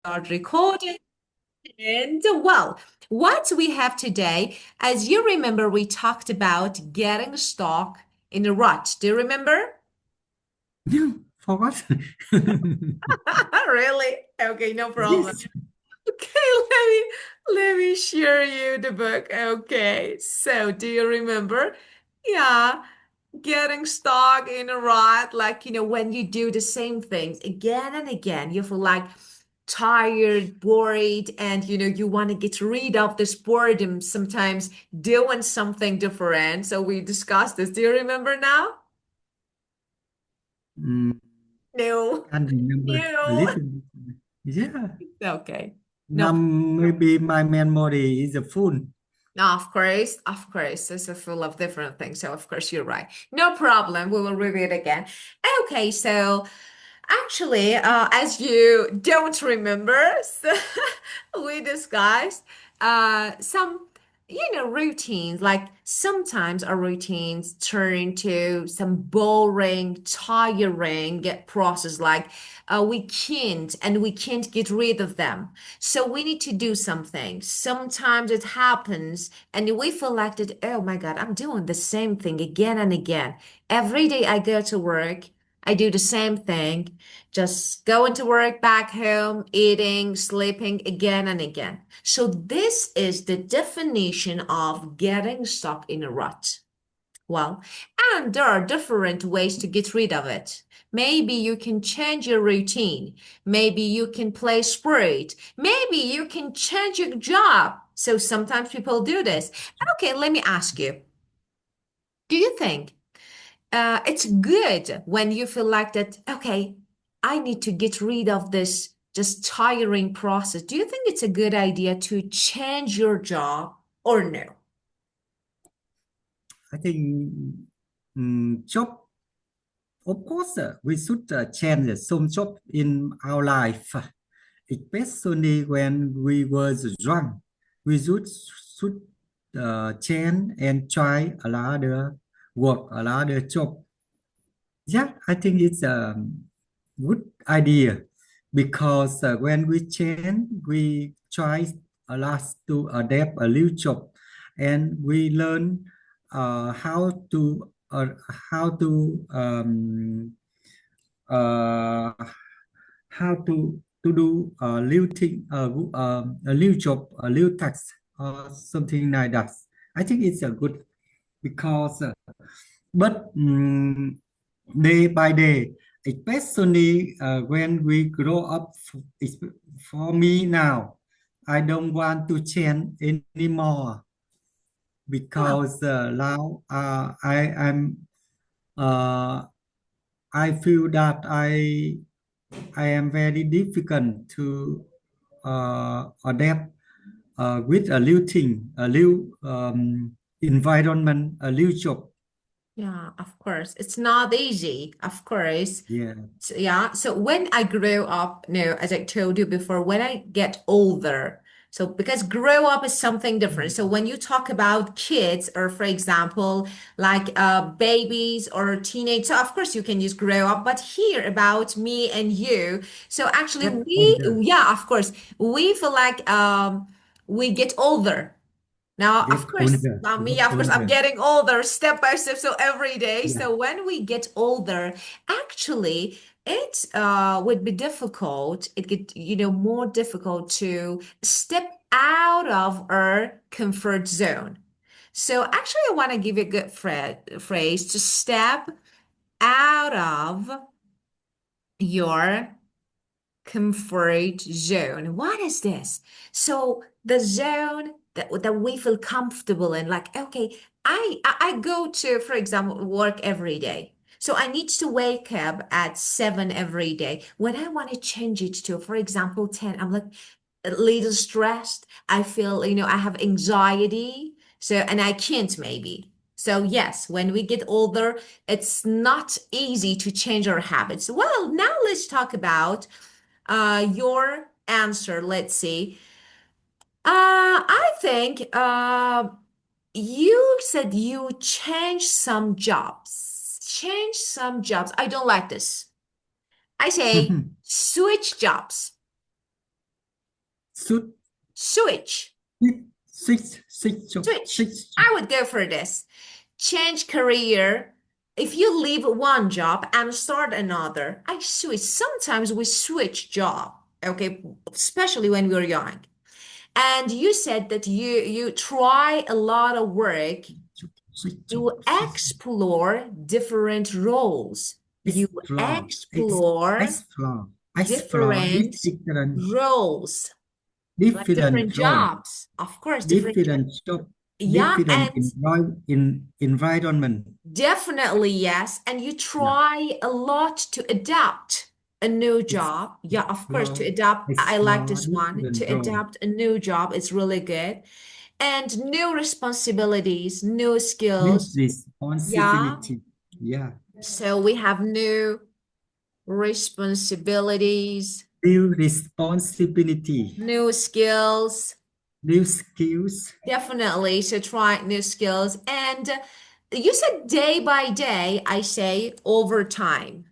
Start recording. And well, what we have today, as you remember, we talked about getting stuck in a rut. Do you remember? For what? Really? Okay, no problem. Yes. Okay, let me share you the book. Okay, so do you remember? Yeah, getting stuck in a rut, like, when you do the same things again and again, you feel like tired, worried, and you want to get rid of this boredom sometimes doing something different. So we discussed this. Do you remember now? Mm, No. can't remember a No. little bit. Yeah. Okay. No. Now maybe my memory is a full. No, of course, it's a full of different things. So of course you're right. No problem. We will review it again. Okay, so actually, as you don't remember, so we discussed some, routines. Like sometimes our routines turn into some boring, tiring process. Like we can't get rid of them. So we need to do something. Sometimes it happens, and we feel like that. Oh my God, I'm doing the same thing again and again. Every day I go to work. I do the same thing, just going to work, back home, eating, sleeping again and again. So this is the definition of getting stuck in a rut. Well, and there are different ways to get rid of it. Maybe you can change your routine. Maybe you can play sport. Maybe you can change your job. So sometimes people do this. Okay, let me ask you, do you think it's good when you feel like that, okay, I need to get rid of this just tiring process. Do you think it's a good idea to change your job or no? I think job. Of course, we should change some job in our life, especially when we were young. We should change and try another work, another job. Yeah, I think it's a good idea because when we change, we try a lot to adapt a new job, and we learn uh, how to uh, how to uh, how to do a new thing, a new job, a new task, or something like that. I think it's a good because but day by day, especially when we grow up. For me now, I don't want to change anymore Yeah. because now uh, I feel that I am very difficult to adapt with a new thing, a new environment, a new job. Yeah, of course. It's not easy, of course. Yeah. Yeah. So when I grow up, as I told you before, when I get older, so because grow up is something different. So when you talk about kids, or for example, like babies or teenage, so of course you can use grow up, but here about me and you. So actually Get older. yeah, of course, we feel like we get older. Now, of Get course, older. me, Get of course, I'm older. getting older step by step, so every day. Yeah. So when we get older, actually, it would be difficult. It get, more difficult to step out of our comfort zone. So actually, I want to give you a good phrase to step out of your comfort zone. What is this? So the zone that we feel comfortable in, like, okay, I go to, for example, work every day. So I need to wake up at 7 every day. When I want to change it to, for example, 10, I'm like a little stressed. I feel, I have anxiety. So, and I can't maybe. So yes, when we get older, it's not easy to change our habits. Well, now let's talk about your answer. Let's see. I think you said you changed some jobs. Change some jobs. I don't like this. I say switch jobs. should Switch. Switch. switch. I would go for this. Change career. If you leave one job and start another, I switch. Sometimes we switch job, okay, especially when we're young. And you said that you try a lot of work, you explore different roles. You Explore, explore explore, explore different roles, like different different role, jobs. Of course, different jobs. different job, Yeah, different and environment. definitely yes. And you Yeah, try a lot to adapt a new job. Yeah, of course, to explore, adapt. I like explore this one. To different role. adapt a new job is really good. And new responsibilities, new New skills. Yeah. responsibility. Yeah, So we have new responsibilities, new responsibility, new skills. new skills Definitely. So try new skills. And you said day by day, I say over time.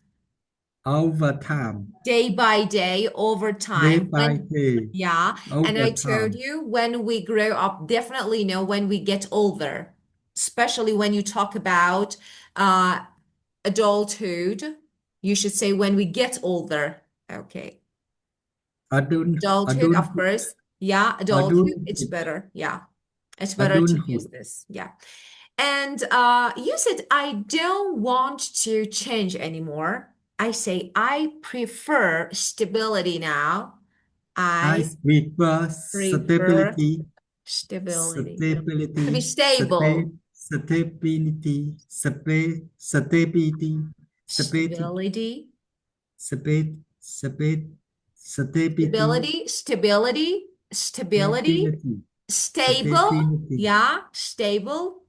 over time, Day by day, over day time. by day, Yeah. And over I told time. you when we grow up, definitely know when we get older, especially when you talk about uh, adulthood, you should say when we get older. Okay. Adult, Adulthood, of adulthood, course. Yeah, adulthood, it's adulthood, better. Yeah. It's better to use adulthood. this. Yeah. And you said, I don't want to change anymore. I say, I prefer stability now. I I prefer prefer stability, stability. To be stability, stable. stability, stability, stability, Stability. stability, Stability. Stability. Stability. stability, Stable. stability, Yeah. Stable.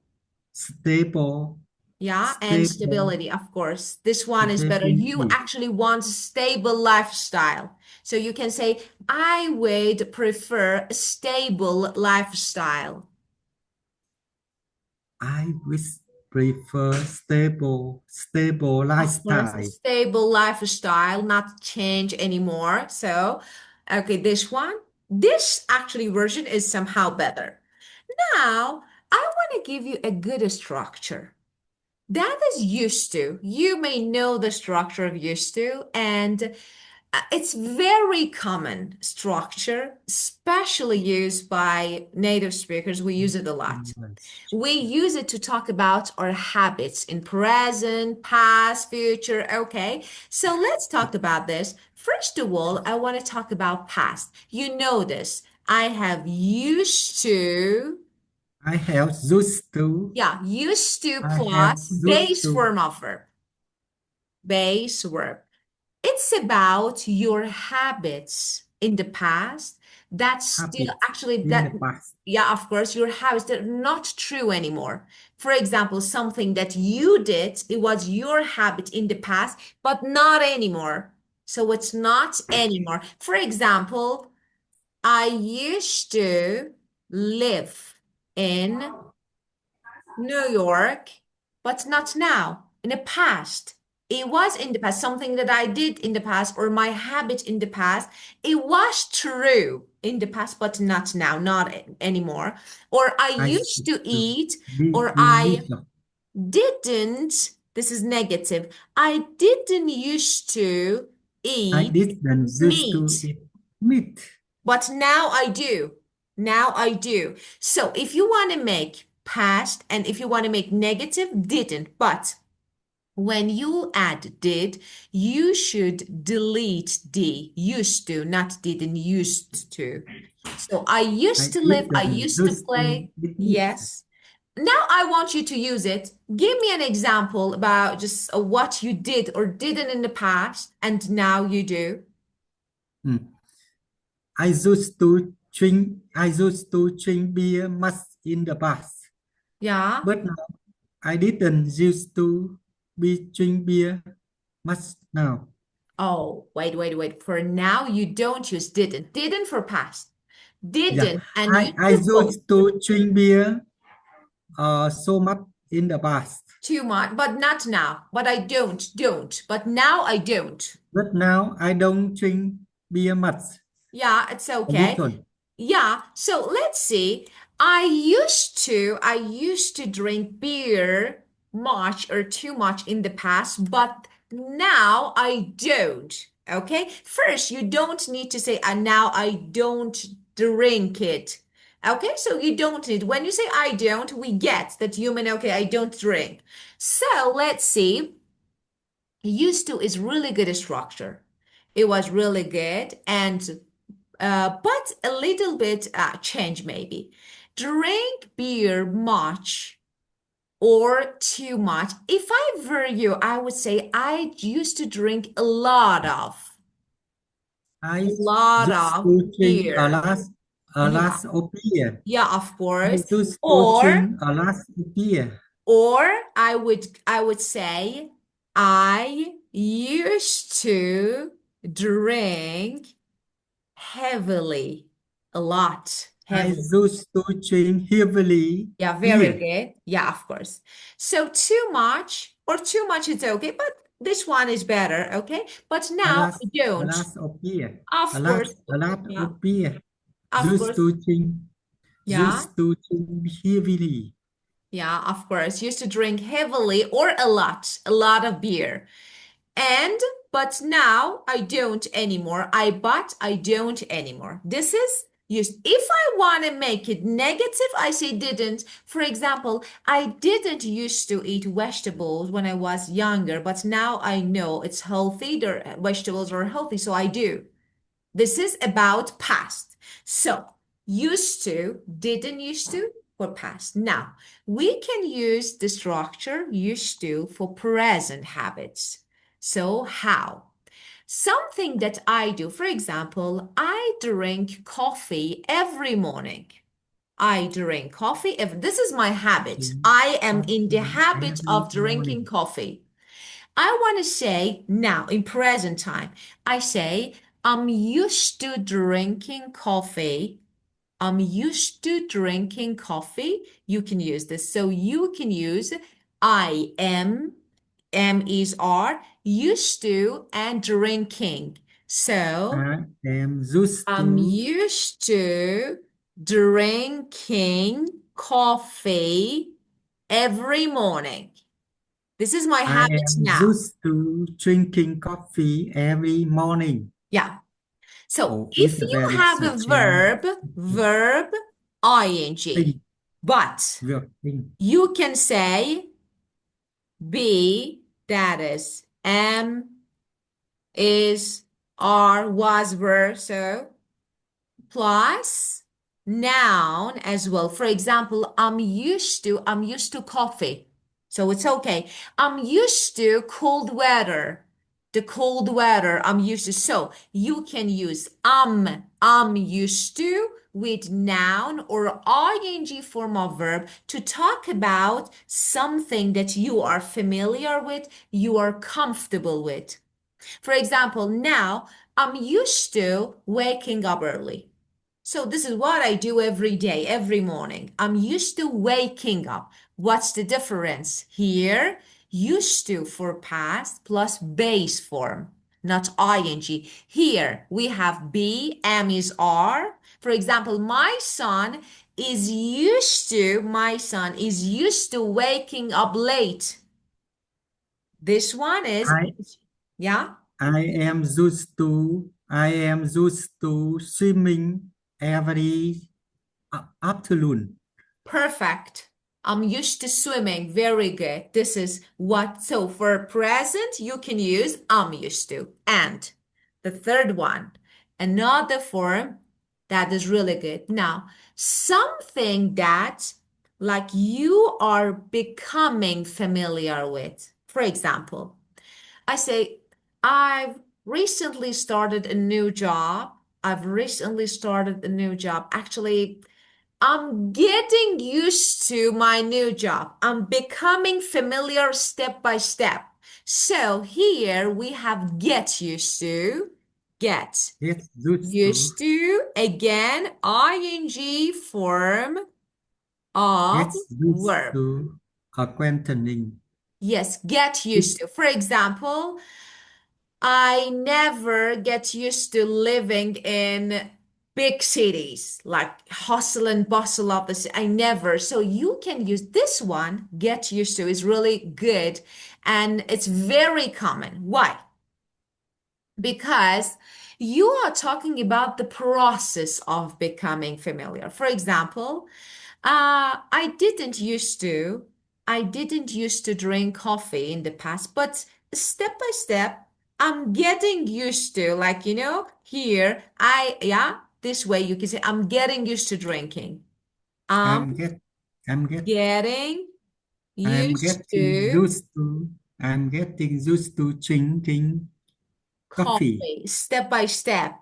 stable, Yeah, and stable, stability, of course. This one is better. You stability. actually want a stable lifestyle. So you can say, I would prefer a stable lifestyle. I wish prefer stable Of course, a lifestyle. stable lifestyle, not change anymore. So, okay, this actually version is somehow better. Now, I want to give you a good structure. That is used to. You may know the structure of used to, and it's very common structure, especially used by native speakers. We use it a lot. We use it to talk about our habits in present, past, future. Okay, so let's talk about this. First of all, I want to talk about past. You know this. I have used to. I have used to. Yeah, used to I have plus used base to. form of verb. Base verb. It's about your habits in the past that still Habit actually in the that past. yeah, of course, your habits that are not true anymore. For example, something that you did, it was your habit in the past, but not anymore. So it's not anymore. For example, I used to live in New York, but not now. In the past. It was in the past, something that I did in the past or my habit in the past. It was true in the past, but not now, not anymore. Or I I used used to to eat, or be I usual. didn't. This is negative. I didn't used to I eat didn't used to meat. eat meat. But now I do. Now I do. So if you want to make past and if you want to make negative, didn't. But when you add did, you should delete the used to, not didn't used to. So I I used to live, I didn't used to used to play. eat meat. Yes. Now I want you to use it. Give me an example about just what you did or didn't in the past and now you do. Mm. I used to drink beer much in the past, Yeah. but now I didn't used to be drink beer much now. Oh, wait. For now, you don't use didn't. Didn't for past. Yeah, Didn't. And you I should both used to drink beer so much in the past, too much, but not now. But I don't. But now I don't. but now I don't drink beer much. Yeah, it's A okay. little. Yeah, so let's see. I used to drink beer much or too much in the past, but now I don't. Okay? First, you don't need to say, now I don't drink it. Okay? So you don't need, when you say I don't, we get that you mean, okay, I don't drink. So let's see. Used to is really good structure. It was really good. And but a little bit change maybe. Drink beer much or too much. If I were you, I would say I used to drink a I lot used of to drink beer. a Yeah, glass of beer. yeah, of I course. used to Or drink a glass of beer. I would say I used to drink heavily, a lot, I heavily. used to drink heavily Yeah, very beer. good. Yeah, of course. So too much or too much is okay, but this one is better, okay? But now I A don't. glass of beer. Of course. A lot Yeah, of beer. of Used course. to drink, Yeah, heavily. yeah, of course. Used to drink heavily or a lot of beer. And but now I don't anymore. I don't anymore. This is used. If I want to make it negative, I say didn't. For example, I didn't used to eat vegetables when I was younger, but now I know it's healthy. Their vegetables are healthy, so I do. This is about past. So, used to, didn't used to, for past. Now, we can use the structure used to for present habits. So, how? Something that I do, for example, I drink coffee every morning. I drink coffee. This is my habit. Drink I am in the coffee habit every of drinking morning. coffee. I want to say now in present time, I say I'm used to drinking coffee. I'm used to drinking coffee. You can use this. So you can use am is are, used to, and drinking. So I am used I'm to used to drinking coffee every morning. This is my I habit am now. used to drinking coffee every morning. Yeah. So Oh, if it's a you very have a change. verb ing, Thing, but việc thing. you can say be, that is, am, is, are, was, were, so plus noun as well. For example, I'm used to coffee. So it's okay. I'm used to cold weather. The cold weather I'm used to. So you can use I'm used to with noun or ing form of verb to talk about something that you are familiar with, you are comfortable with. For example, now I'm used to waking up early. So this is what I do every day, every morning. I'm used to waking up. What's the difference here? Used to for past plus base form, not ing. Here we have be, am is are. For example, my son is used to waking up late. This one is, I yeah. I am used to swimming every afternoon. Perfect. I'm used to swimming. Very good. This is what, so for present, you can use I'm used to. And the third one, another form that is really good. Now, something that like you are becoming familiar with. For example, I say, I've recently started a new job. I've recently started a new job. Actually, I'm getting used to my new job. I'm becoming familiar step by step. So here we have get used to, get Get used to, used to, again, ing form of get used verb. to acquainting. Yes, get used to. For example, I never get used to living in. big cities, like hustle and bustle of the city. I never. So you can use this one, get used to, is really good. And it's very common. Why? Because you are talking about the process of becoming familiar. For example, I didn't used to, I didn't used to drink coffee in the past, but step by step, I'm getting used to, like, here, yeah, this way you can say, I'm getting used to drinking. I'm I'm get I'm get getting I'm used getting to used to I'm getting used to drinking coffee. coffee, step by step.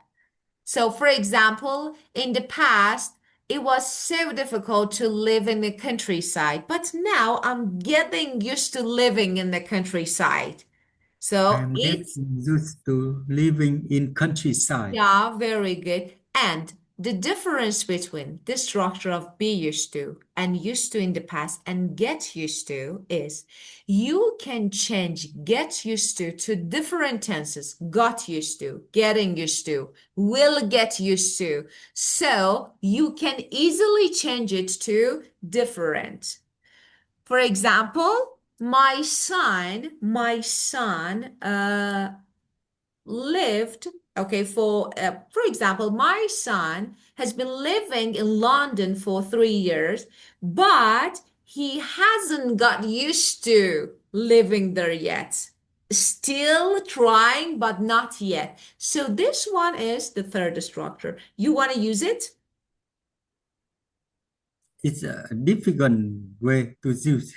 So, for example, in the past, it was so difficult to live in the countryside, but now I'm getting used to living in the countryside. So I'm it's, getting used to living in countryside. yeah, very good. And the difference between the structure of be used to and used to in the past and get used to is you can change get used to different tenses. Got used to, getting used to, will get used to. So you can easily change it to different. For example, my son lived, okay, for example, my son has been living in London for 3 years, but he hasn't got used to living there yet. Still trying, but not yet. So this one is the third structure. You want to use it? It's a difficult way to use.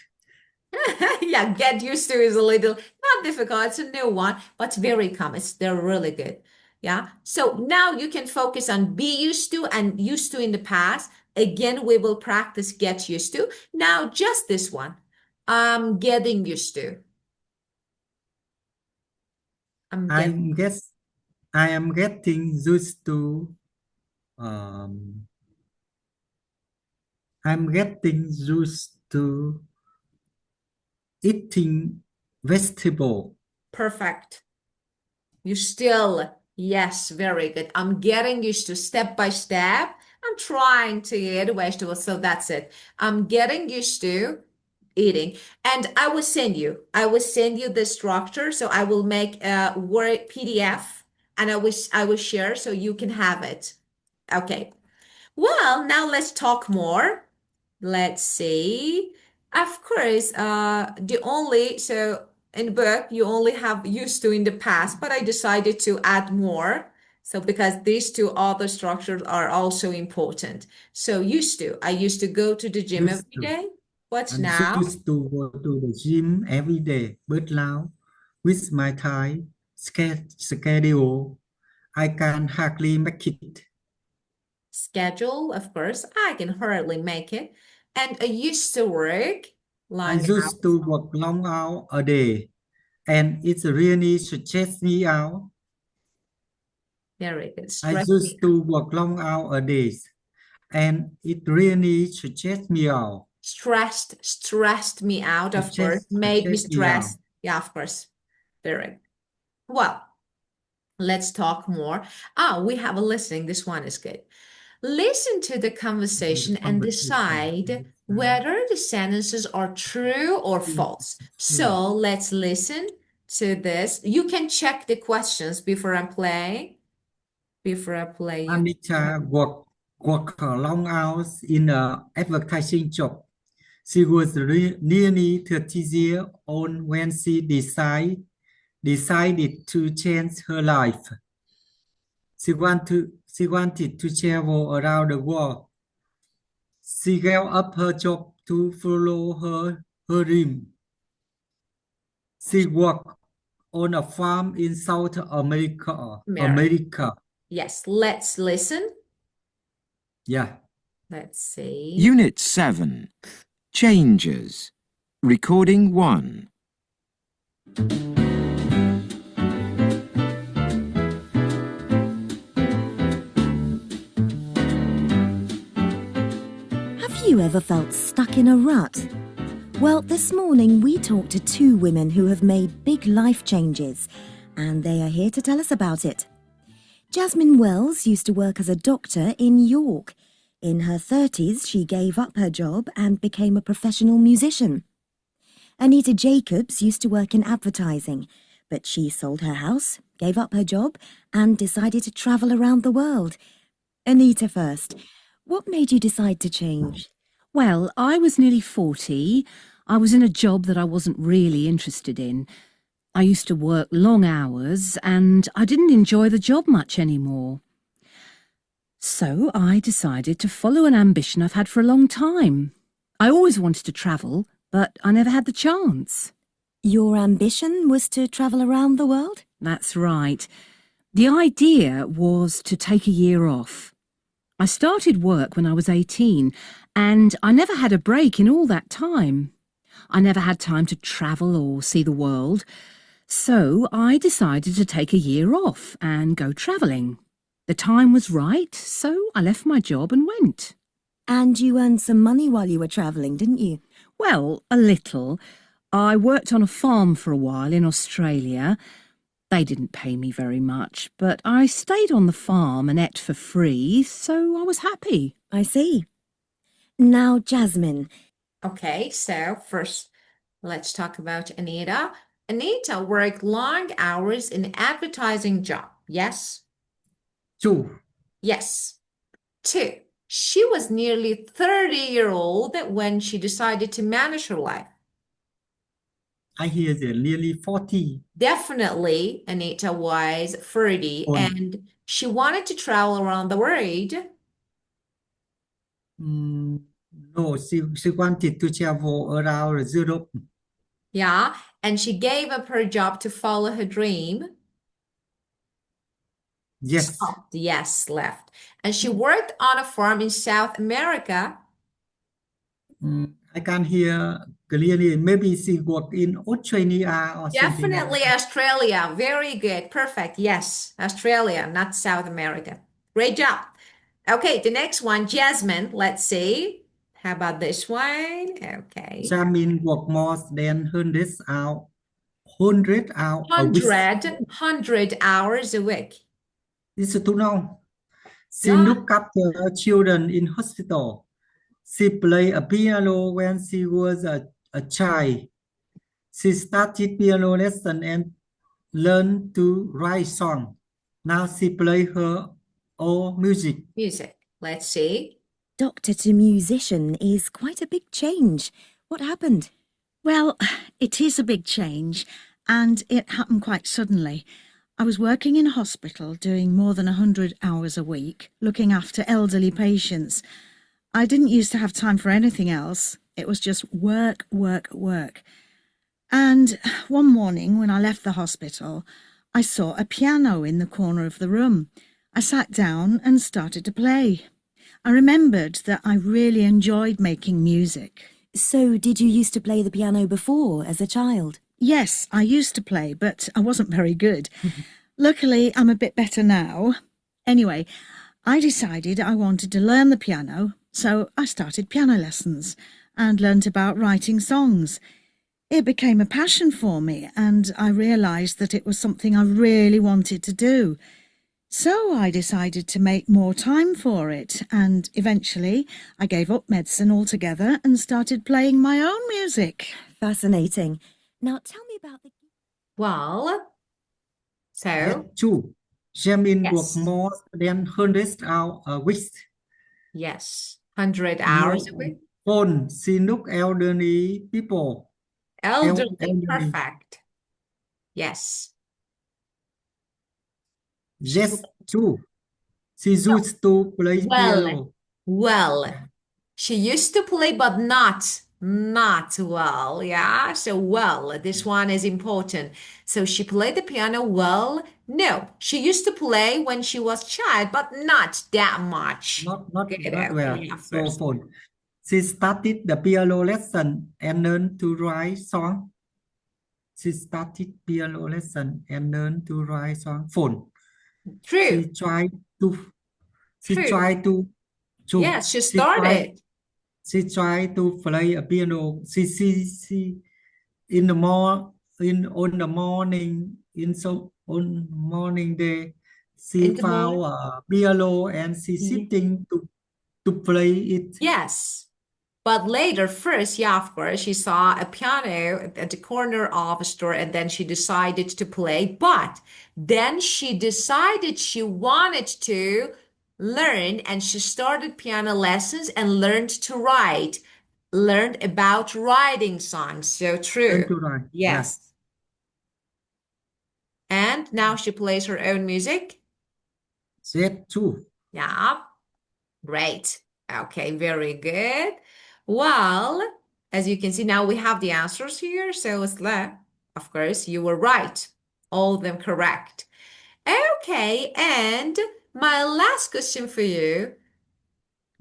Yeah, get used to is a little not difficult. It's a new one, but very common. They're really good. Yeah. So now you can focus on be used to and used to in the past. Again, we will practice get used to. Now, just this one. I'm getting used to. I'm get I guess I am getting used to um, I'm getting used to eating vegetable. perfect. You still, yes, very good. I'm getting used to step by step. I'm trying to eat vegetables, so that's it. I'm getting used to eating. And I will send you the structure. So I will make a Word PDF and I will share so you can have it. Okay. Well, now let's talk more. Let's see. Of course, so in book you only have used to in the past, but I decided to add more. So because these two other structures are also important. So I used to go to the gym Used every to. day. What's I'm now? used to go to the gym every day, but now with my time schedule, I can hardly make it. Schedule, of course, I can hardly make it. And I used to work I long used hours. to work long hours a day, and it really stresses me out. Very good. I Stress me used out. to work long hours a day, and it really stresses me out. Stressed me out, of course, made me Stress me out. stressed. Yeah, of course. Very well. Let's talk more. We have a listening. This one is good. Listen to the The conversation and conversation decide inside whether the sentences are true or is false. true. So let's listen to this. You can check the questions before I play. Before I play, you can check. Anita worked long hours in a advertising job. She was nearly 30 years old when she decided to change her life. She wanted to travel around the world. She gave up her job to follow her dream. She worked on a farm in South America. Mary. America. Yes, let's listen. Yeah. Let's see. Unit 7. Changes. Recording 1. Have you ever felt stuck in a rut? Well, this morning we talked to two women who have made big life changes, and they are here to tell us about it. Jasmine Wells used to work as a doctor in York. In her 30s, she gave up her job and became a professional musician. Anita Jacobs used to work in advertising, but she sold her house, gave up her job, and decided to travel around the world. Anita first. What made you decide to change? Well, I was nearly 40. I was in a job that I wasn't really interested in. I used to work long hours and I didn't enjoy the job much anymore. So I decided to follow an ambition I've had for a long time. I always wanted to travel, but I never had the chance. Your ambition was to travel around the world? That's right. The idea was to take a year off. I started work when I was 18 and I never had a break in all that time. I never had time to travel or see the world. So I decided to take a year off and go travelling. The time was right, so I left my job and went. And you earned some money while you were travelling, didn't you? Well, a little. I worked on a farm for a while in Australia. They didn't pay me very much, but I stayed on the farm and ate for free, so I was happy. I see. Now, Jasmine. Okay, so first, let's talk about Anita. Anita worked long hours in advertising job. Yes? True. Yes. 2. She was nearly 30-year-old when she decided to manage her life. I hear they're nearly 40. Definitely, Anita was 30 On. and she wanted to travel around the world. No, she wanted to travel around Europe. Yeah, and she gave up her job to follow her dream. Yes. Stopped, yes, left. And she worked on a farm in South America. I can't hear clearly. Maybe she worked in Australia or something like Definitely that. Australia. Very good. Perfect. Yes, Australia, not South America. Great job. Okay, the next one, Jasmine. Let's see. How about this one? Okay. Jamin worked more than 100 hours a week. 100 hours a week. This is too long. She Yeah. looked after children in hospital. She played a piano when she was a child. She started piano lesson and learned to write song. Now she play her own music. Music. Let's see. Doctor to musician is quite a big change. What happened? Well, it is a big change, and it happened quite suddenly. I was working in a hospital doing more than 100 hours a week, looking after elderly patients. I didn't used to have time for anything else. It was just work, work, work. And one morning when I left the hospital, I saw a piano in the corner of the room. I sat down and started to play. I remembered that I really enjoyed making music. So, did you used to play the piano before, as a child? Yes, I used to play, but I wasn't very good. Luckily, I'm a bit better now. Anyway, I decided I wanted to learn the piano, so I started piano lessons and learnt about writing songs. It became a passion for me, and I realised that it was something I really wanted to do. So I decided to make more time for it, and eventually I gave up medicine altogether and started playing my own music. Fascinating. Now, tell me about the... Well, so That's true. Jamin worked yes, more than 100 hours a week. yes, 100 hours a week. Phone, she look elderly people. Elderly, Elderly. perfect. Yes. Yes, true. She used to play piano. Well, she used to play, but not well. Yeah. So well, this one is important. So she played the piano well. No, she used to play when she was child, but not that much. Not Good. well. Okay, yeah, So first. phone. She started the piano lesson and learned to write song. She started piano lesson and learned to write song. Phone. True. She tried to Yes, she she tried started. she tried to play a piano. She in the on the morning day she in the found morning. a piano and she sitting to play it. Yes. But later, first, yeah, of course, she saw a piano at the corner of a store and then she decided to play. But then she decided she wanted to learn and she started piano lessons and learned to write, learned about writing songs. So Learn true. to write. Yes, Yes. And now she plays her own music. that too. Yeah. Great. Okay, very good. Well, as you can see, now we have the answers here. So it's left. Of course, you were right. All of them correct. Okay, and my last question for you.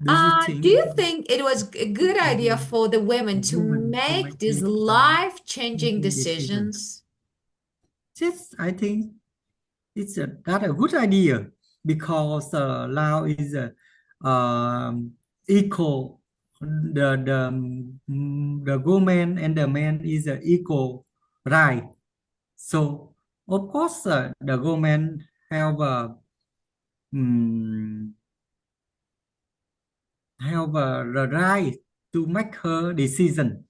Do you Do think you think it was a good idea for the women a to woman to make make these it life-changing thinking decision? decisions? Yes, I think it's not a good idea because now is equal. The woman and the man is equal right. So of course the woman mm, have the right to make her decision,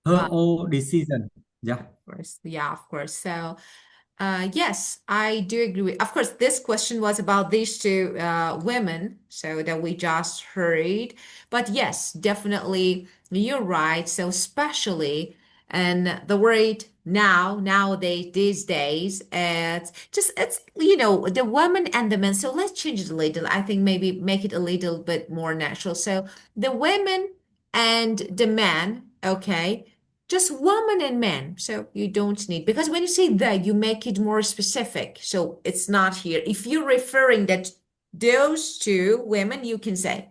her Well, own decision. Yeah, course. Yeah, of course. So, yes, I do agree with. Of course, this question was about these two women, so that we just heard. But yes, definitely, you're right. So, especially and the word now, nowadays, these days, it's the women and the men. So let's change it a little. I think maybe make it a little bit more natural. So the women and the men, okay, just woman and man. So you don't need, because when you say that, you make it more specific. So it's not here. If you're referring that those two women, you can say,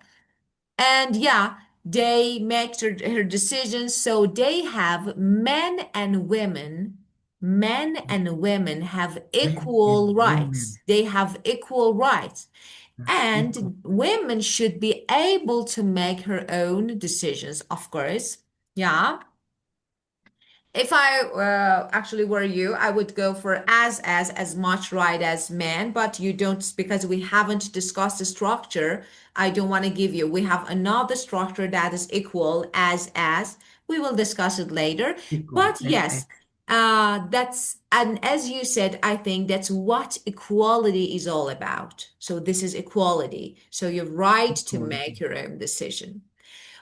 and yeah, they make her decisions. So they have men and women have men equal and women rights. They have equal rights. equal. And women should be able to make her own decisions, of course. Yeah. If I actually were you, I would go for as much right as men, but you don't, because we haven't discussed the structure. I don't want to give you. We have another structure that is equal as. We will discuss it later. Equal But as yes, and as you said, I think that's what equality is all about. So this is equality. So you're right to equality. make your own decision.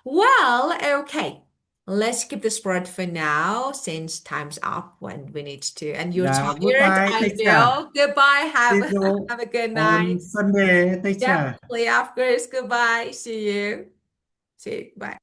Well, okay. Let's keep the sport for now since time's up when we need to. And you're Yeah, tired, goodbye, I teacher. know. Goodbye. See Have you have a good on night. Sunday, teacher. Definitely, of course. Goodbye. See you. See you. Bye.